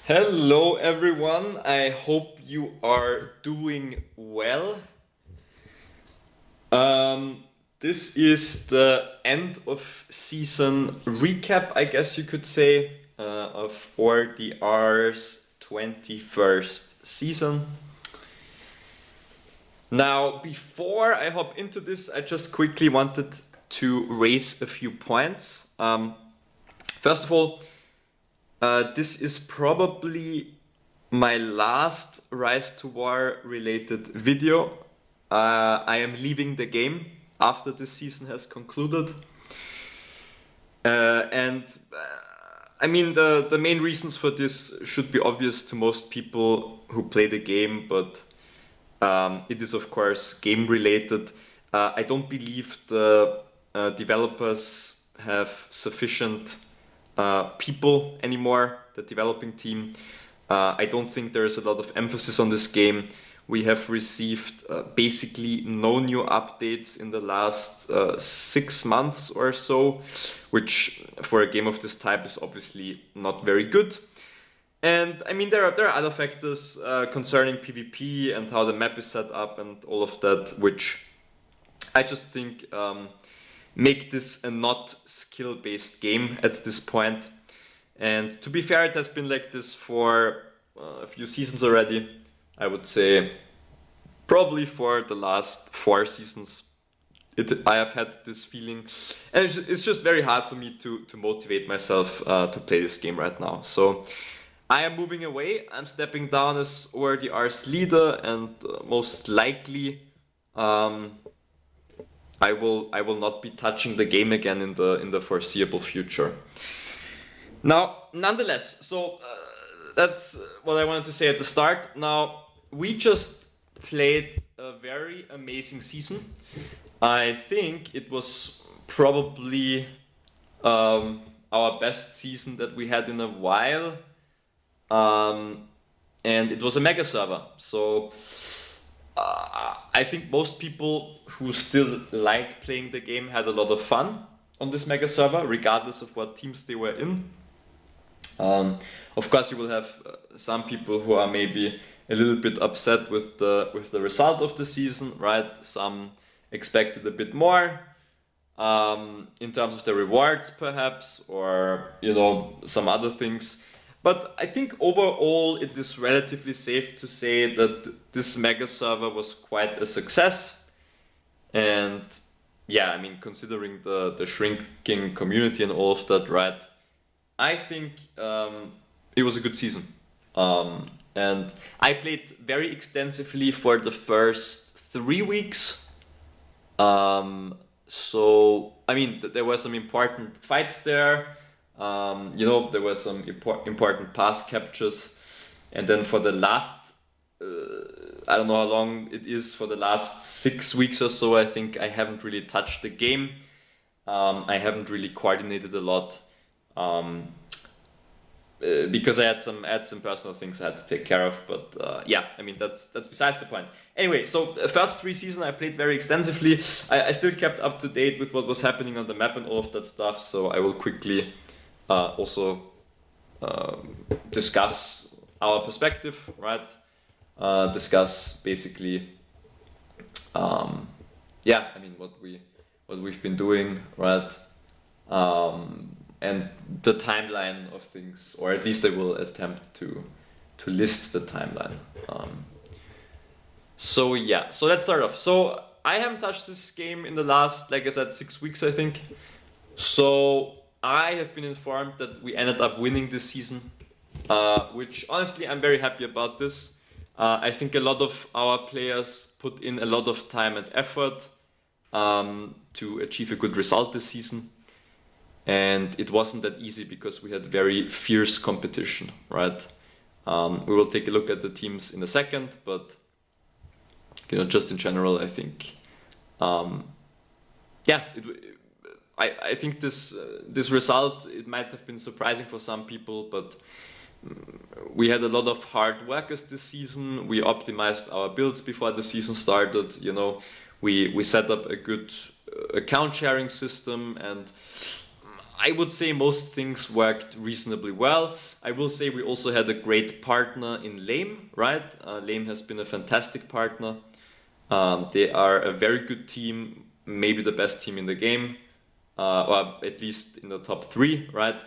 Hello, everyone. I hope you are doing well. This is the end of season recap, I guess you could say, of ORDR's 21st season. Now, before I hop into this, I just quickly wanted to raise a few points. First of all, this is probably my last Rise to War related video. I am leaving the game after this season has concluded. And I mean, the main reasons for this should be obvious to most people who play the game, but it is, of course, game related. I don't believe the developers have sufficient people anymore, the developing team. I don't think there is a lot of emphasis on this game. We have received basically no new updates in the last 6 months or so, which for a game of this type is obviously not very good. And I mean, there are other factors concerning PvP and how the map is set up and all of that, which I just think make this a not skill-based game at this point. And to be fair, it has been like this for a few seasons already. I would say probably for the last 4 seasons. I have had this feeling, and it's just very hard for me to motivate myself to play this game right now. So I am moving away. I'm stepping down as ORDR's leader, and most likely I will not be touching the game again in the foreseeable future. Now, nonetheless, so that's what I wanted to say at the start. Now, we just played a very amazing season. I think it was probably our best season that we had in a while. And it was a Megaserver. So I think most people who still like playing the game had a lot of fun on this Megaserver, regardless of what teams they were in. Of course, you will have some people who are maybe a little bit upset with the result of the season, right? Some expected a bit more in terms of the rewards, perhaps, or some other things. But I think overall it is relatively safe to say that this Megaserver was quite a success. And yeah, I mean, considering the shrinking community and all of that, right? I think it was a good season. And I played very extensively for the first 3 weeks. So, I mean, there were some important fights there. There were some important pass captures. And then for the last, I don't know how long it is, for the last 6 weeks or so, I think I haven't really touched the game. I haven't really coordinated a lot. Because I had some personal things I had to take care of, but yeah, I mean that's besides the point. Anyway, so the first 3 seasons I played very extensively. I still kept up to date with what was happening on the map and all of that stuff. So I will quickly also discuss our perspective, right? Discuss basically, yeah, I mean what we've been doing, right? And the timeline of things, or at least I will attempt to list the timeline. So yeah, so let's start off. So I haven't touched this game in the last, like I said, 6 weeks, I think. So I have been informed that we ended up winning this season, which honestly I'm very happy about this. I think a lot of our players put in a lot of time and effort to achieve a good result this season. And it wasn't that easy because we had very fierce competition, right? We will take a look at the teams in a second, but just in general, I think, yeah, I think this result, it might have been surprising for some people, but we had a lot of hard workers this season. We optimized our builds before the season started. We set up a good account sharing system, and I would say most things worked reasonably well. I will say we also had a great partner in Lame, right? Lame has been a fantastic partner. They are a very good team, maybe the best team in the game, or at least in the top 3, right?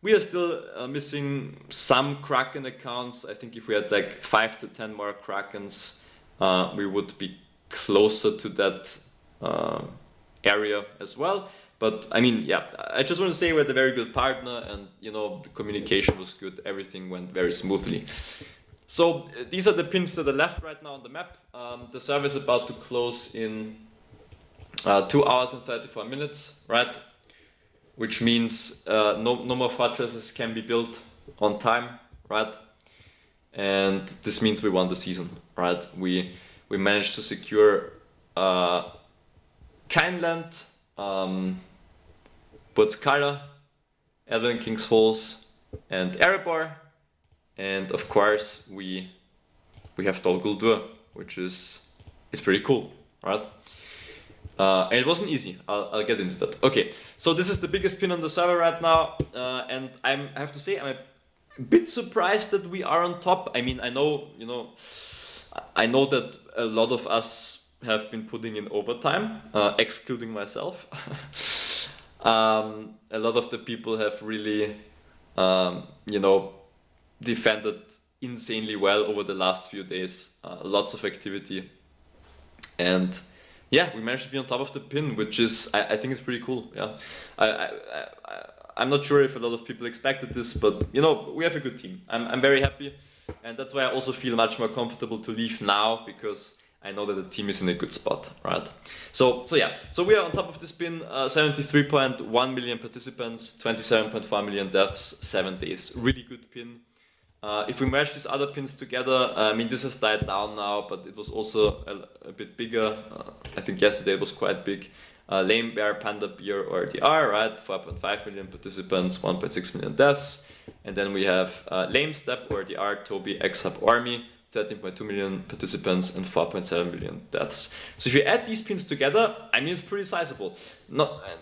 We are still missing some Kraken accounts. I think if we had like 5 to 10 more Krakens, we would be closer to that area as well. But I mean, yeah, I just want to say we had a very good partner, and the communication was good. Everything went very smoothly. So these are the pins to the left right now on the map. The server is about to close in 2 hours and 34 minutes, right? Which means no more fortresses can be built on time, right? And this means we won the season, right? We managed to secure Kindland, Botscara, Elven King's Halls, and Erebor, and of course we have Dol Guldur, which is pretty cool, right? And it wasn't easy. I'll get into that. Okay, so this is the biggest pin on the server right now, and I have to say I'm a bit surprised that we are on top. I mean, I know that a lot of us have been putting in overtime, excluding myself. A lot of the people have really, defended insanely well over the last few days. Lots of activity, and yeah, we managed to be on top of the pin, which is I think it's pretty cool. Yeah, I'm not sure if a lot of people expected this, but we have a good team. I'm very happy, and that's why I also feel much more comfortable to leave now, because I know that the team is in a good spot, right? So yeah, so we are on top of this pin. 73.1 million participants, 27.4 million deaths, 7 days. Really good pin. If we merge these other pins together, I mean, this has died down now, but it was also a bit bigger. I think yesterday it was quite big. Lame Bear, Panda Beer, ORDR, right? 4.5 million participants, 1.6 million deaths. And then we have Lame Step, ORDR, Toby, X-Hub Army, 13.2 million participants and 4.7 million deaths. So if you add these pins together, I mean, it's pretty sizable.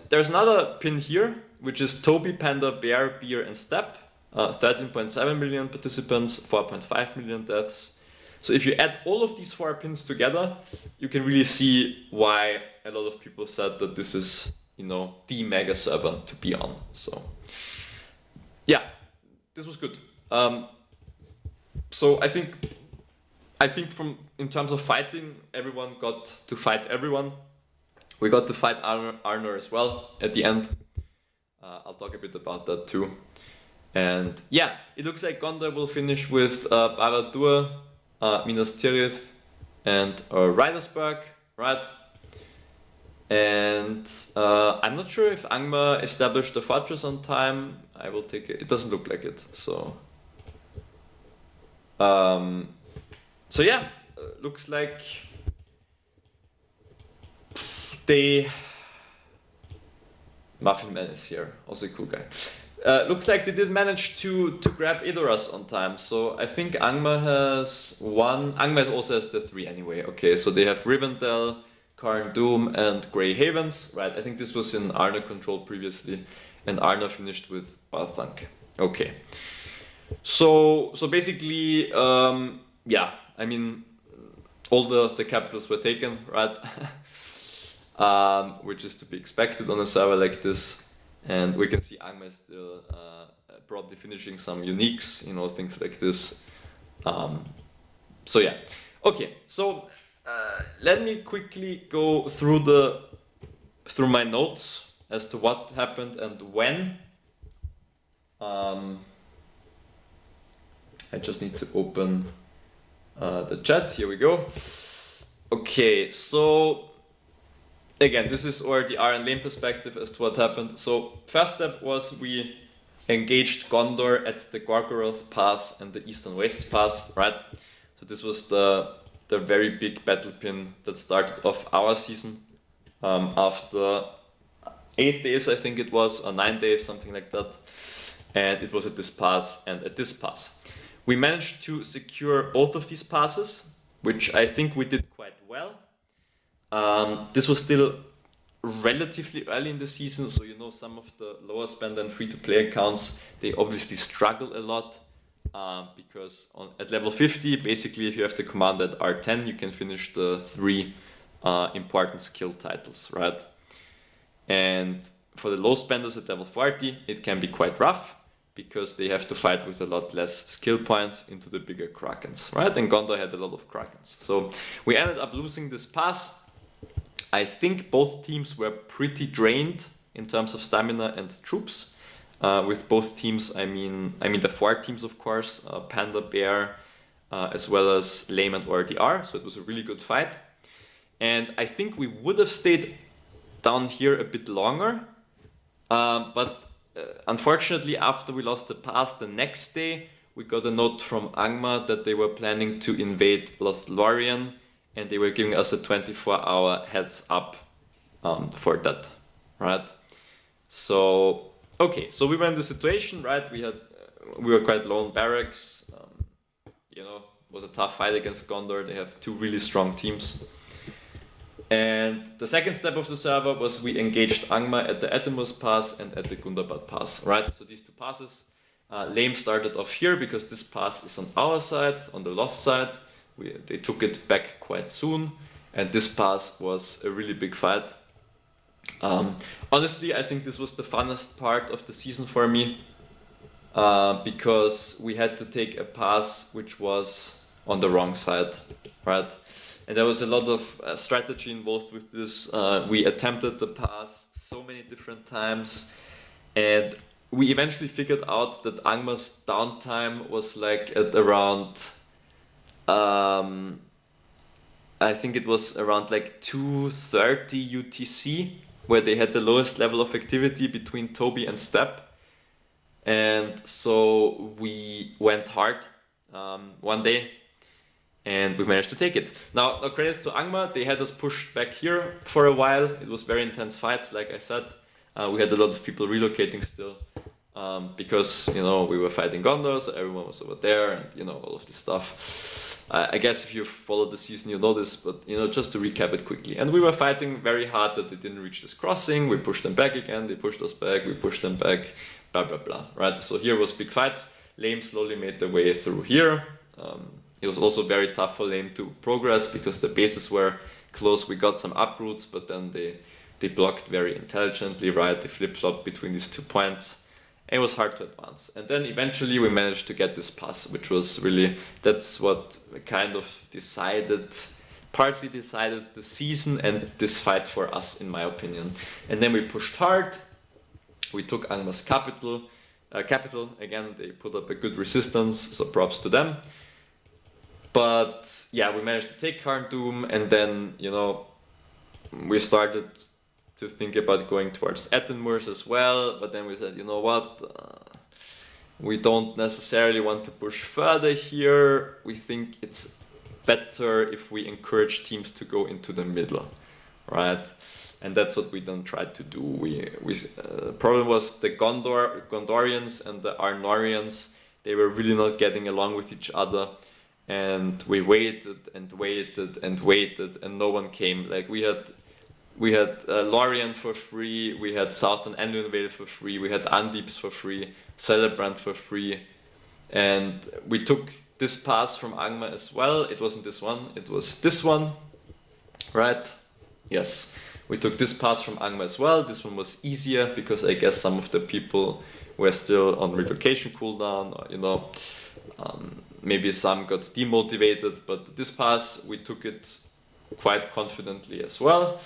There's another pin here, which is Toby, Panda, Bear, Beer, and Step. 13.7 million participants, 4.5 million deaths. So if you add all of these 4 pins together, you can really see why a lot of people said that this is, the mega server to be on. So yeah, this was good. So I think in terms of fighting, everyone got to fight everyone. We got to fight Arnor as well at the end. I'll talk a bit about that too. And yeah, it looks like Gondor will finish with Barad-dûr, Minas Tirith, and Ridersburg, right? And I'm not sure if Angmar established the fortress on time. I will take it. It doesn't look like it. So yeah, looks like Muffin Man is here, also a cool guy. Looks like they did manage to grab Edoras on time, so I think Angmar has 1. Angmar also has the 3 anyway. Okay, so they have Rivendell, Karn Doom, and Grey Havens, right? I think this was in Arnor control previously, and Arnor finished with Orthanc. Okay, so basically, yeah, I mean, all the capitals were taken, right? Which is to be expected on a server like this. And we can see Angmar is still probably finishing some uniques, things like this. So yeah, okay. So let me quickly go through my notes as to what happened and when. I just need to open the chat. Here we go. Okay, so again, this is ORDR and Lame perspective as to what happened. So first step was we engaged Gondor at the Gorgoroth Pass and the Eastern Wastes Pass, right? So this was the very big battle pin that started off our season after 8 days, I think it was, or 9 days, something like that. And it was at this pass and at this pass. We managed to secure both of these passes, which I think we did quite well. This was still relatively early in the season, so you know some of the lower spend and free-to-play accounts, they obviously struggle a lot because at level 50, basically if you have the command at R10, you can finish the 3 important skill titles, right? And for the low spenders at level 40, it can be quite rough because they have to fight with a lot less skill points into the bigger Krakens, right? And Gondor had a lot of Krakens. So we ended up losing this pass. I think both teams were pretty drained in terms of stamina and troops. With both teams, I mean the 4 teams, of course, Panda, Bear, as well as Lame and ORDR. So it was a really good fight. And I think we would have stayed down here a bit longer. But unfortunately, after we lost the pass, the next day, we got a note from Angmar that they were planning to invade Lothlorien, and they were giving us a 24-hour heads up for that, right? So, okay, so we were in the situation, right? We were quite low in barracks. You know, it was a tough fight against Gondor. They have 2 really strong teams. And the second step of the server was we engaged Angmar at the Etemus Pass and at the Gundabad Pass, right? So these 2 passes. Lame started off here because this pass is on our side, on the Loth side. They took it back quite soon, and this pass was a really big fight. Honestly, I think this was the funnest part of the season for me because we had to take a pass which was on the wrong side, right? And there was a lot of strategy involved with this. We attempted the pass so many different times, and we eventually figured out that Angmar's downtime was like at around, I think it was around like 2:30 UTC, where they had the lowest level of activity between Toby and Step. And so we went hard one day, and we managed to take it. Now credits to Angmar, they had us pushed back here for a while. It was very intense fights, like I said. We had a lot of people relocating still because, you know, we were fighting Gondor, so everyone was over there, and, you know, all of this stuff. I guess if you've followed the season, you know this, but, you know, just to recap it quickly. And we were fighting very hard that they didn't reach this crossing. We pushed them back again, they pushed us back, we pushed them back, blah, blah, blah, right? So here was big fights. Lame slowly made their way through here. It was also very tough for Lame to progress because the bases were close. We got some uproots, but then they blocked very intelligently, right? They flip-flopped between these 2 points. It was hard to advance. And then eventually we managed to get this pass, which was really, that's what kind of partly decided the season and this fight for us, in my opinion. And then we pushed hard. We took Angmar's capital. Again, they put up a good resistance, so props to them. But yeah, we managed to take Karn Doom, and then, you know, we started to think about going towards Ettenmoors as well, but then we said, you know what, we don't necessarily want to push further here. We think it's better if we encourage teams to go into the middle, right? And that's what we then tried to do. The problem was the Gondorians and the Arnorians, they were really not getting along with each other. And we waited and waited and waited, and no one came. Like we had Lorien for free, we had Southern Anduinvale for free, we had Andeeps for free, Celebrant for free, and we took this pass from Angmar as well. It wasn't this one, it was this one, right? Yes, we took this pass from Angmar as well. This one was easier because I guess some of the people were still on relocation cooldown, or, you know, maybe some got demotivated, but this pass, we took it quite confidently as well.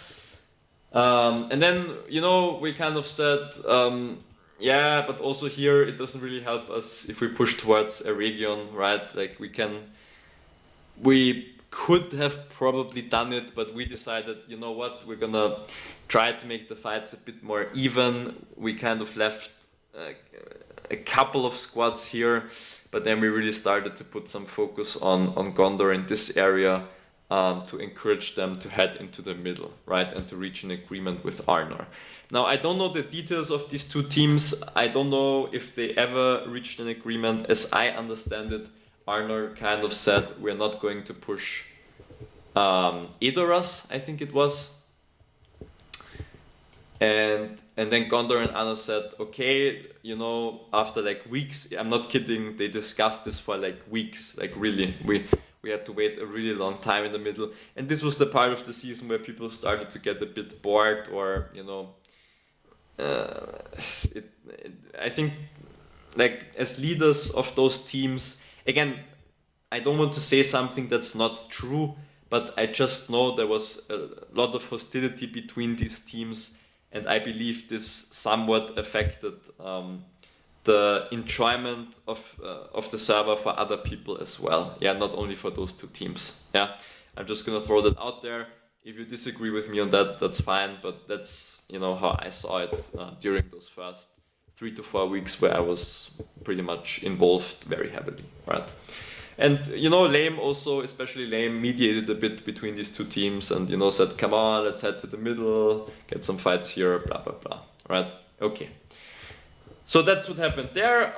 And then, you know, we kind of said, yeah, but also here it doesn't really help us if we push towards a region, right? Like we could have probably done it, but we decided, you know what, we're gonna try to make the fights a bit more even. We kind of left a couple of squads here, but then we really started to put some focus on Gondor in this area, to encourage them to head into the middle, right, and to reach an agreement with Arnor. Now, I don't know the details of these 2 teams. I don't know if they ever reached an agreement. As I understand it, Arnor kind of said, we're not going to push Edoras, I think it was. And then Gondor and Anna said, okay, after like weeks, I'm not kidding, they discussed this for like weeks, like really, we had to wait a really long time in the middle. And this was the part of the season where people started to get a bit bored, or I think, like, as leaders of those teams, again, I don't want to say something that's not true, but I just know there was a lot of hostility between these teams, and I believe this somewhat affected the enjoyment of the server for other people as well. Yeah, not only for those two teams. Yeah, I'm just gonna throw that out there. If you disagree with me on that, that's fine. But that's how I saw it during those first 3 to 4 weeks where I was pretty much involved very heavily, right? And Lame also, especially Lame, mediated a bit between these two teams, and said, "Come on, let's head to the middle, get some fights here, blah blah blah." Right? Okay. So that's what happened there.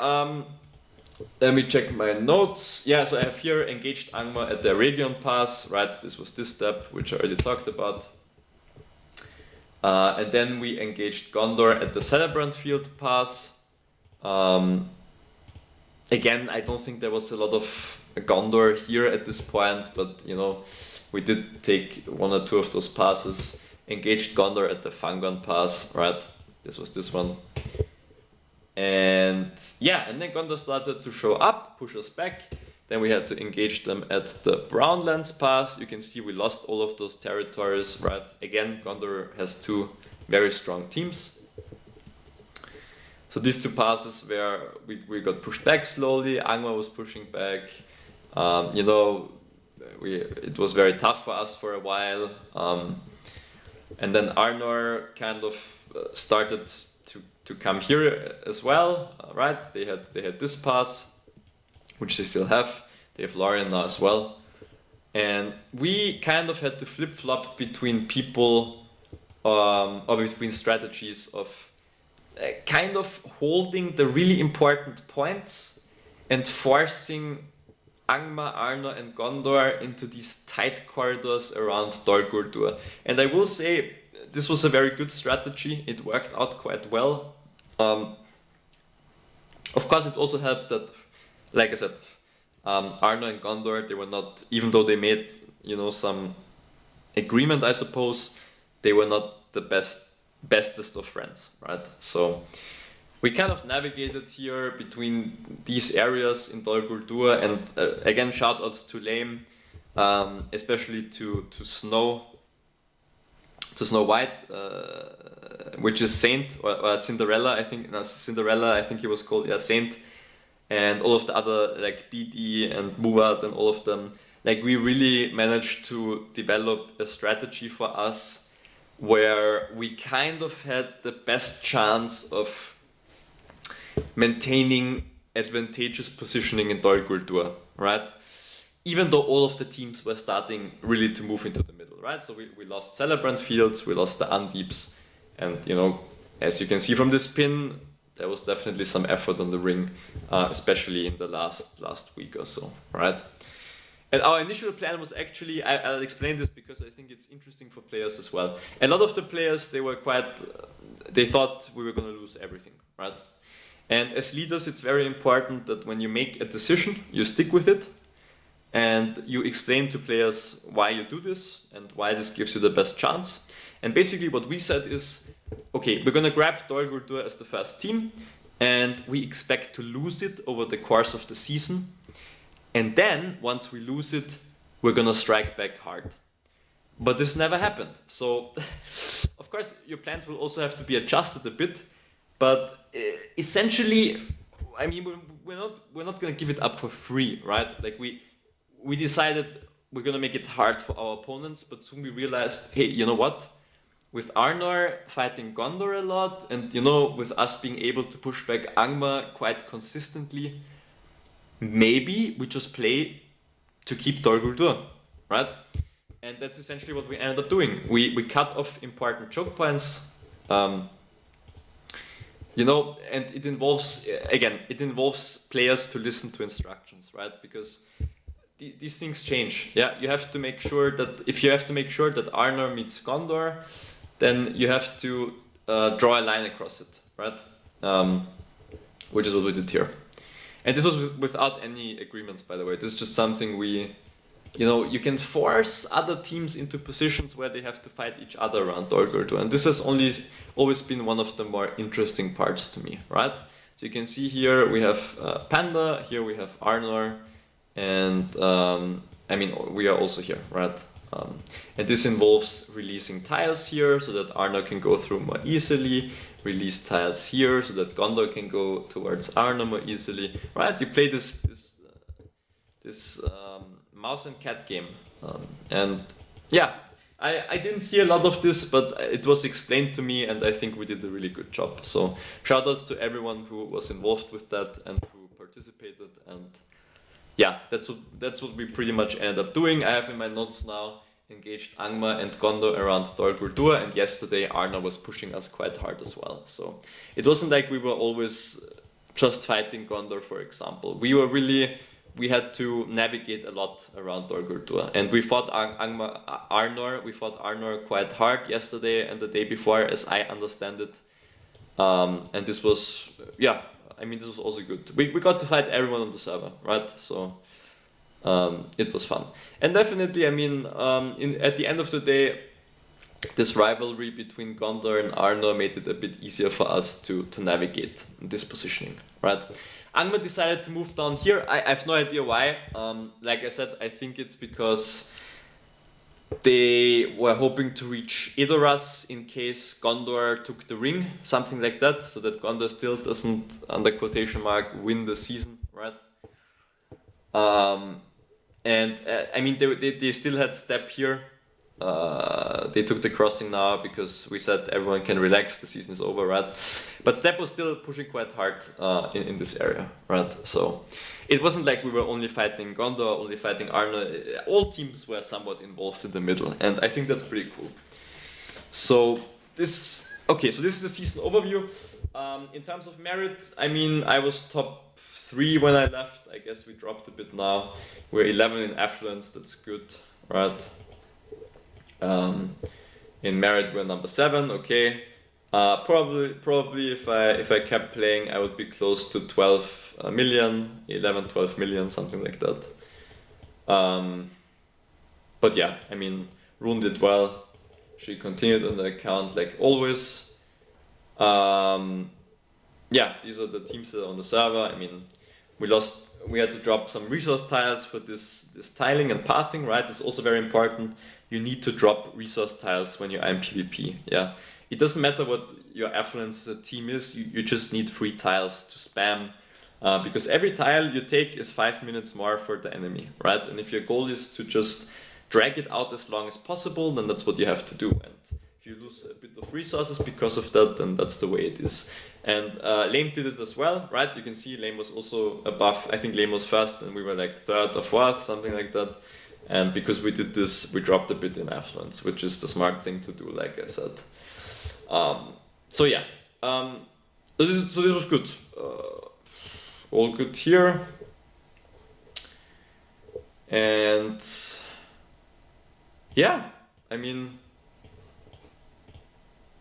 Let me check my notes. Yeah, so I have here engaged Angmar at the Region Pass. Right? This was this step, which I already talked about. And then we engaged Gondor at the Celebrant Field Pass. Again, I don't think there was a lot of Gondor here at this point, but we did take 1 or 2 of those passes. Engaged Gondor at the Fangon Pass, right? This was this one. And yeah, and then Gondor started to show up, push us back. Then we had to engage them at the Brownlands Pass. You can see we lost all of those territories, right? Again, Gondor has 2 very strong teams. So these 2 passes where we got pushed back slowly, Angmar was pushing back. It was very tough for us for a while. And then Arnor kind of started to come here as well, right? They had this pass, which they still have. They have Lorien now as well. And we kind of had to flip-flop between people, or between strategies of kind of holding the really important points and forcing Angmar, Arnor and Gondor into these tight corridors around Dol Guldur. And I will say this was a very good strategy. It worked out quite well. Of course, it also helped that, like I said, Arnor and Gondor, they were not, even though they made some agreement, I suppose, they were not the bestest of friends, right? So we kind of navigated here between these areas in Dol Guldur, and again, shout outs to Lame, especially to Snow White, which is Saint or Cinderella, I think. No, Cinderella, I think he was called, yeah, Saint, and all of the other, like BD and Muvat and all of them. Like, we really managed to develop a strategy for us where we kind of had the best chance of maintaining advantageous positioning in Dol Guldur, right? Even though all of the teams were starting really to move into the middle, right? So we lost Celebrant Fields, we lost the Undeeps, and as you can see from this pin, there was definitely some effort on the ring, especially in the last week or so, right? And our initial plan was actually, I'll explain this because I think it's interesting for players as well. A lot of the players, they thought we were going to lose everything, right? And as leaders, it's very important that when you make a decision, you stick with it, and you explain to players why you do this and why this gives you the best chance. And basically what we said is, okay, we're going to grab Dol Guldur as the first team, and we expect to lose it over the course of the season. And then, once we lose it, we're going to strike back hard. But this never happened. So, of course, your plans will also have to be adjusted a bit. But essentially, I mean, we're not going to give it up for free, right? Like, we decided we're going to make it hard for our opponents, but soon we realized, hey, you know what? With Arnor fighting Gondor a lot, and with us being able to push back Angmar quite consistently, maybe we just play to keep Dol Guldur, right? And that's essentially what we ended up doing. We cut off important choke points, and it involves players to listen to instructions, right? Because these things change. Yeah, you have to make sure that if you have to make sure that Arnor meets Gondor, then you have to draw a line across it, right? Which is what we did here. And this was without any agreements, by the way. This is just something we, you can force other teams into positions where they have to fight each other around Dolgor. And this has always been one of the more interesting parts to me, right? So you can see here we have Panda, here we have Arnor, and we are also here, right? And this involves releasing tiles here so that Arnor can go through more easily, release tiles here so that Gondor can go towards Arnor more easily, right? You play this mouse and cat game, and yeah, I didn't see a lot of this, but it was explained to me, and I think we did a really good job. So shoutouts to everyone who was involved with that and who participated, and yeah, that's what we pretty much ended up doing. I have in my notes now engaged Angmar and Gondor around Dol Guldur, and yesterday Arnor was pushing us quite hard as well. So it wasn't like we were always just fighting Gondor, for example. We had to navigate a lot around Dol Guldur, and we fought Arnor quite hard yesterday and the day before, as I understand it. And this was, this was also good. We got to fight everyone on the server, right? So it was fun. And definitely, at the end of the day, this rivalry between Gondor and Arnor made it a bit easier for us to navigate this positioning, right? Angmar decided to move down here. I have no idea why. Like I said, I think it's because they were hoping to reach Edoras in case Gondor took the ring, something like that, so that Gondor still doesn't, under quotation mark, win the season, right? They still had Steppe here. They took the crossing now because we said everyone can relax, the season is over, right? But Steppe was still pushing quite hard in this area, right? So it wasn't like we were only fighting Gondor, only fighting Arnor. All teams were somewhat involved in the middle, and I think that's pretty cool. So this is the season overview. In terms of merit, I was top 3 when I left. I guess we dropped a bit now. We're 11 in affluence, that's good, right? In merit we're number 7, okay. Probably if I kept playing I would be close to 12 million, something like that. But yeah, Rune did well. She continued on the account like always. These are the teams that are on the server. We had to drop some resource tiles for this tiling and pathing, right? It's also very important. You need to drop resource tiles when you're in PvP. Yeah, it doesn't matter what your affluence as a team is. You just need 3 tiles to spam, because every tile you take is 5 minutes more for the enemy, right? And if your goal is to just drag it out as long as possible, then that's what you have to do. And if you lose a bit of resources because of that, then that's the way it is. And Lame did it as well, right? You can see Lame was also above. I think Lame was first, and we were like 3rd or 4th, something like that. And because we did this, we dropped a bit in affluence, which is the smart thing to do, like I said. So this was good. All good here. And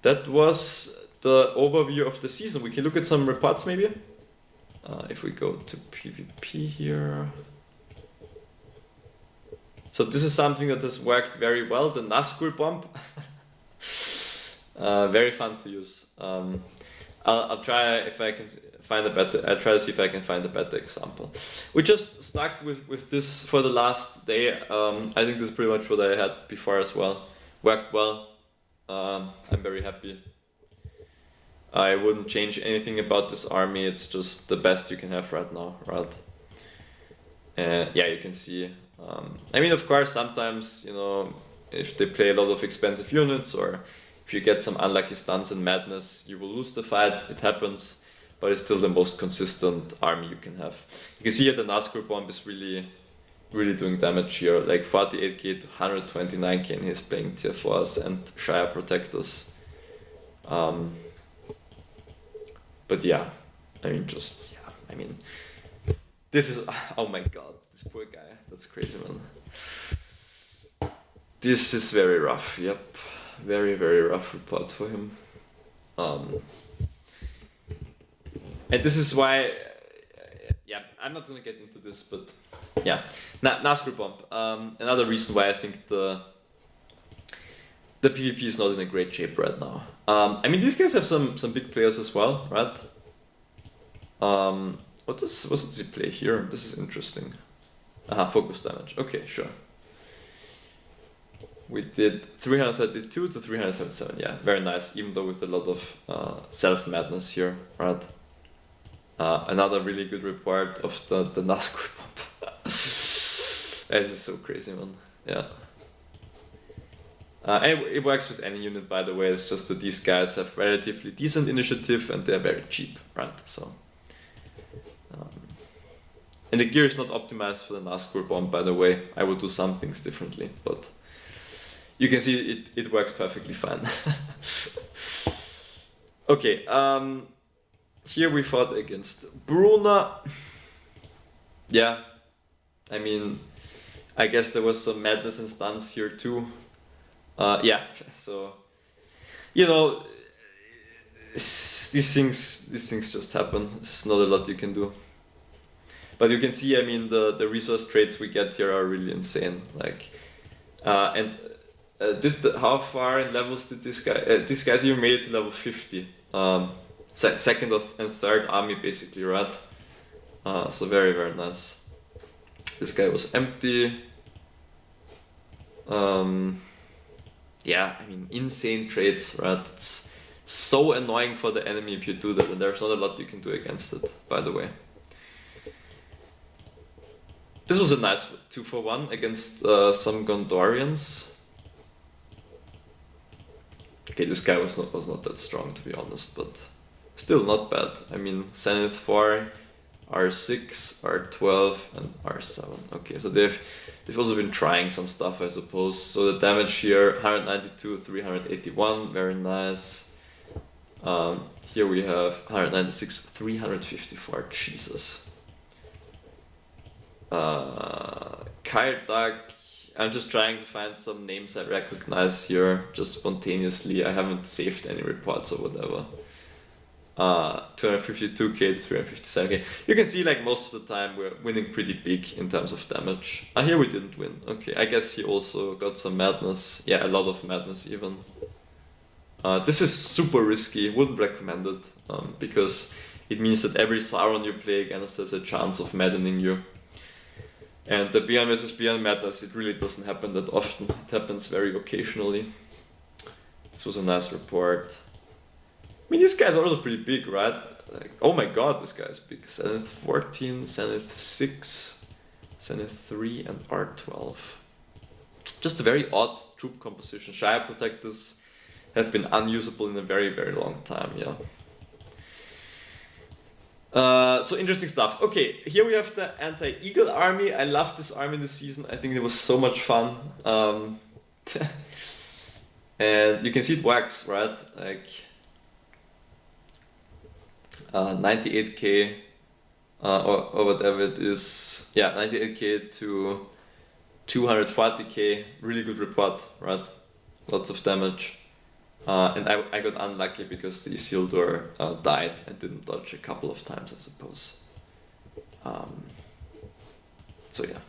that was the overview of the season. We can look at some reports maybe. If we go to PvP here. So this is something that has worked very well, the Nazgul bomb. Very fun to use. I'll try if I can find a better. I'll try to see if I can find a better example. We just stuck with this for the last day. I think this is pretty much what I had before as well. Worked well. I'm very happy. I wouldn't change anything about this army. It's just the best you can have right now, right? You can see. Of course, sometimes, if they play a lot of expensive units or if you get some unlucky stuns and madness, you will lose the fight. It happens, but it's still the most consistent army you can have. You can see here the Nazgul bomb is really, really doing damage here, like 48k to 129k, and he's playing tier 4s and Shire Protectors. But this is, oh my god, this poor guy, that's crazy, man. This is very rough, yep. Very, very rough report for him. Um, and this is why, yeah, I'm not gonna get into this, but yeah, Nazgul Bomb. Another reason why I think the PvP is not in a great shape right now. I mean, these guys have some big players as well, right? What does he play here? This is interesting. Focus damage. Okay, sure. We did 332 to 377. Yeah, very nice. Even though with a lot of self madness here, right? Another really good report of the Nazgul Bomb. This is so crazy, man. Yeah. And it works with any unit, by the way. It's just that these guys have relatively decent initiative and they're very cheap, right? So, and the gear is not optimized for the Nazgul Bomb, by the way. I would do some things differently, but you can see it works perfectly fine. Okay, here we fought against Bruna. Yeah, I mean, I guess there was some madness and stunts here too. Yeah, so you know, these things just happen. There's not a lot you can do. But you can see, I mean, the resource trades we get here are really insane. Like, how far in levels did this guy? This guy's even made it to level 50. Second and third army basically, right? So very very nice. This guy was empty. Yeah, I mean, insane trades, right? It's so annoying for the enemy if you do that, and there's not a lot you can do against it, by the way. This was a nice 2-for-1 against some Gondorians. Okay, this guy was not that strong, to be honest, but still not bad. I mean, Zenith 4, R6, R12, and R7. Okay, so they've also been trying some stuff, I suppose. So the damage here, 192, 381, very nice. Here we have 196, 354, Jesus. Kardak, I'm just trying to find some names I recognize here, just spontaneously. I haven't saved any reports or whatever. 252k to 357k. You can see, like, most of the time we're winning pretty big in terms of damage. Here we didn't win. Okay, I guess he also got some madness. Yeah, a lot of madness even. This is super risky, wouldn't recommend it, because it means that every Sauron you play against has a chance of maddening you. And the Beyond vs Beyond madness, it really doesn't happen that often. It happens very occasionally. This was a nice report. I mean, these guys are also pretty big, right? Like, oh my god, this guy's big. Zenith 14, Zenith 6, Zenith 3, and R12. Just a very odd troop composition. Shire Protectors have been unusable in a very, very long time, yeah. So interesting stuff. Okay, here we have the Anti-Eagle army. I love this army this season. I think it was so much fun. And you can see it works, right? Like 98k or whatever it is. Yeah, 98k to 240k. Really good report, right? Lots of damage. And I got unlucky because the Isildur died and didn't dodge a couple of times, I suppose. So yeah.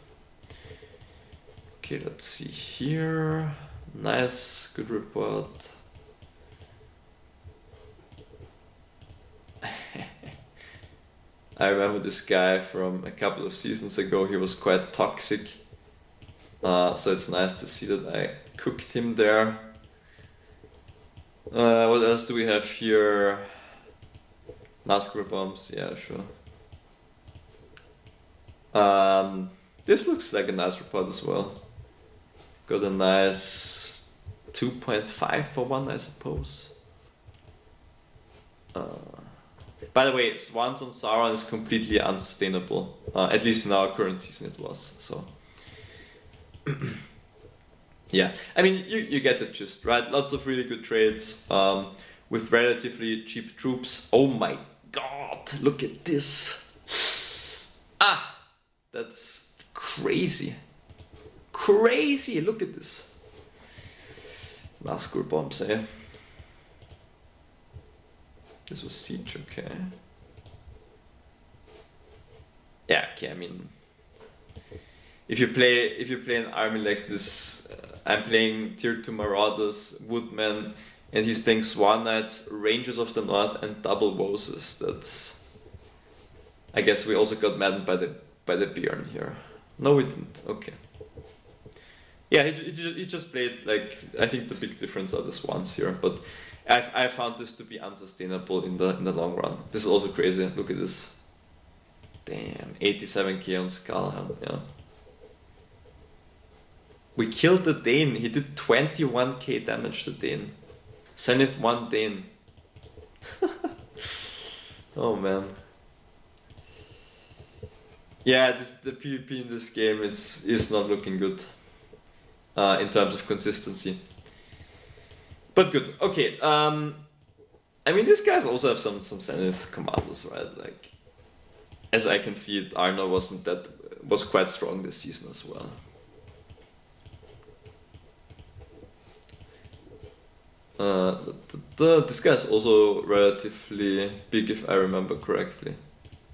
Okay, let's see here. Nice, good report. I remember this guy from a couple of seasons ago. He was quite toxic. So it's nice to see that I cooked him there. What else do we have here? Nazgul bombs, yeah, sure. This looks like a nice report as well. Got a nice 2.5 for one, I suppose. By the way, Swans on Sauron is completely unsustainable. At least in our current season it was, so. Yeah, I mean, you get the gist, right? Lots of really good trades with relatively cheap troops. Oh my god, look at this. That's crazy. Crazy, look at this. Nazgul bombs, eh? This was Siege, okay. Yeah, okay, I mean, if you play an army like this, I'm playing Tier 2 Marauders, Woodmen, and he's playing Swan Knights, Rangers of the North, and Double Woses. That's... I guess we also got maddened by the Bjorn here. No, we didn't. Okay. Yeah, he just played, like, I think the big difference are the Swans here, but I found this to be unsustainable in the long run. This is also crazy. Look at this. Damn, 87k on Skullhelm, yeah. We killed the Dane. He did 21k damage to Dane. Zenith 1 Dane. Oh man. Yeah, the PvP in this game is not looking good in terms of consistency. But good. Okay. I mean, these guys also have some Zenith commanders, right? Like, as I can see it, Arno was quite strong this season as well. This guy's also relatively big, if I remember correctly.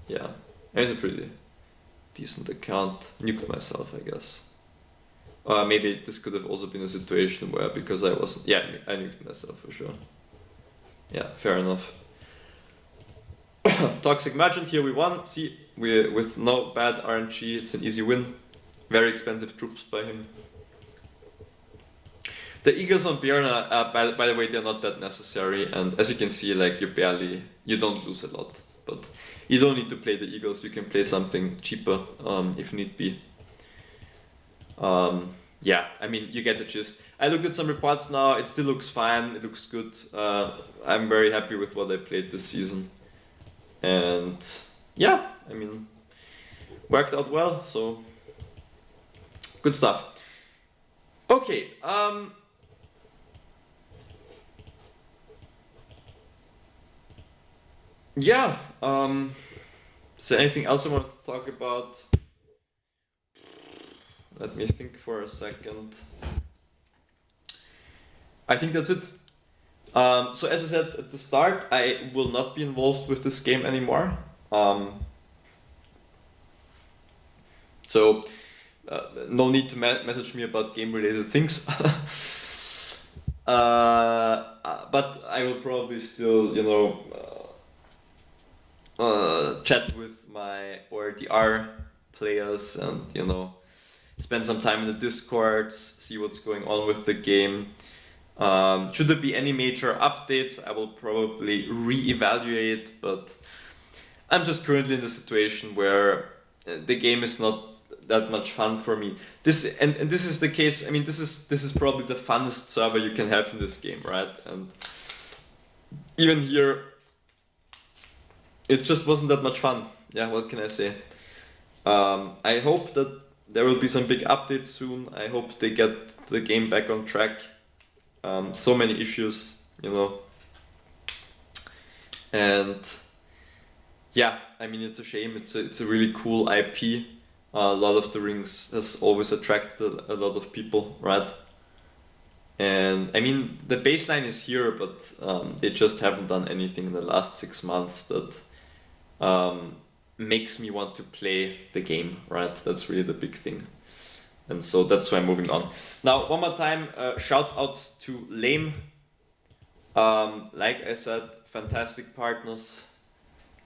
Yeah, he's a pretty decent account. Nuked myself, I guess. Maybe this could have also been a situation where, because I wasn't... Yeah, I nuked myself for sure. Yeah, fair enough. Toxic Merchant, here we won. See, with no bad RNG, it's an easy win. Very expensive troops by him. The Eagles on Bjorn are, by the way, they're not that necessary, and as you can see, like, you don't lose a lot. But you don't need to play the Eagles, you can play something cheaper if need be. Yeah, I mean, you get the gist. I looked at some reports now, it still looks fine, it looks good. I'm very happy with what I played this season. And yeah, I mean, worked out well, so good stuff. Okay, yeah, is there anything else I want to talk about? Let me think for a second. I think that's it. So as I said at the start, I will not be involved with this game anymore. So no need to message me about game-related things. But I will probably still, you know, chat with my ORDR players and, you know, spend some time in the Discords, see what's going on with the game. Should there be any major updates, I will probably re-evaluate, but I'm just currently in the situation where the game is not that much fun for me. This is the case. I mean, this is probably the funnest server you can have in this game, right? And even here, it just wasn't that much fun. Yeah, what can I say? I hope that there will be some big updates soon. I hope they get the game back on track. So many issues, you know. And yeah, I mean, it's a shame. It's a really cool IP. Lord of the Rings has always attracted a lot of people, right? And I mean, the baseline is here, but they just haven't done anything in the last 6 months that makes me want to play the game, right? That's really the big thing. And so that's why I'm moving on. Now, one more time, shout outs to Lame. Like I said, fantastic partners.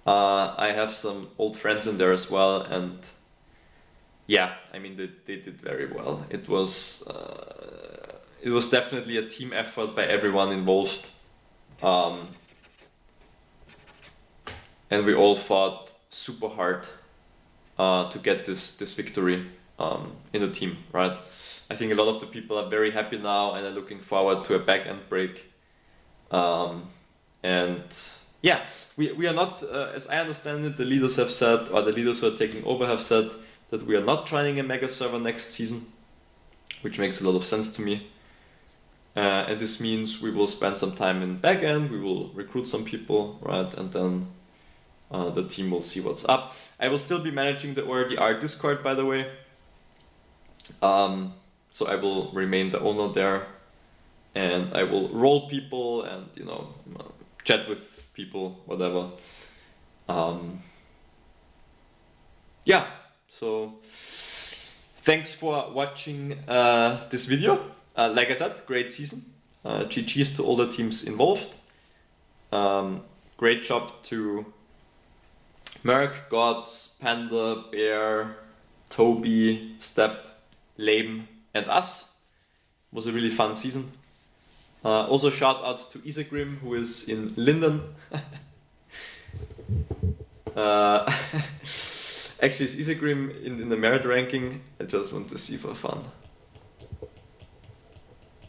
I have some old friends in there as well, and yeah, I mean, they did very well. It was definitely a team effort by everyone involved. And we all fought super hard to get this victory in the team, right? I think a lot of the people are very happy now and are looking forward to a back-end break. And yeah, we are not, as I understand it, the leaders have said, or the leaders who are taking over have said, that we are not trying a mega server next season, which makes a lot of sense to me. And this means we will spend some time in backend, we will recruit some people, right? And then the team will see what's up. I will still be managing the ORDR Discord, by the way. So I will remain the owner there, and I will roll people and, you know, chat with people, whatever. Yeah, so thanks for watching this video. Like I said, great season. GG's to all the teams involved. Great job to Merc, Gods, Panda, Bear, Toby, Step, Lame, and us. Was a really fun season. Also shout outs to Isagrim, who is in Linden. Actually, is Isagrim in the merit ranking? I just want to see for fun.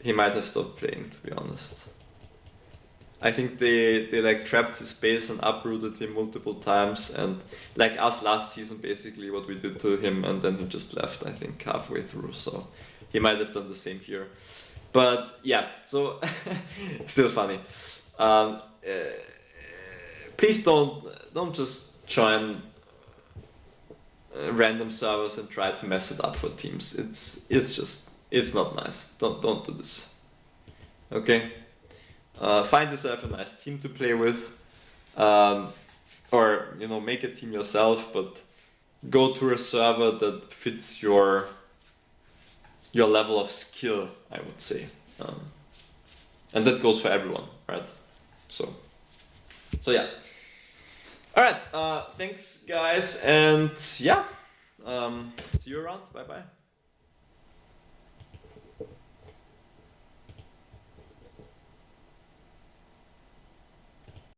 He might have stopped playing, to be honest. I think they like trapped his base and uprooted him multiple times, and like us last season, basically what we did to him, and then he just left, I think, halfway through. So he might have done the same here. But yeah, so still funny. Please don't just join random servers and try to mess it up for teams. It's not nice. Don't do this. Okay. Find yourself a nice team to play with, or make a team yourself, but go to a server that fits your level of skill, I would say, and that goes for everyone, right? So yeah. All right. Thanks, guys, and yeah. See you around. Bye bye.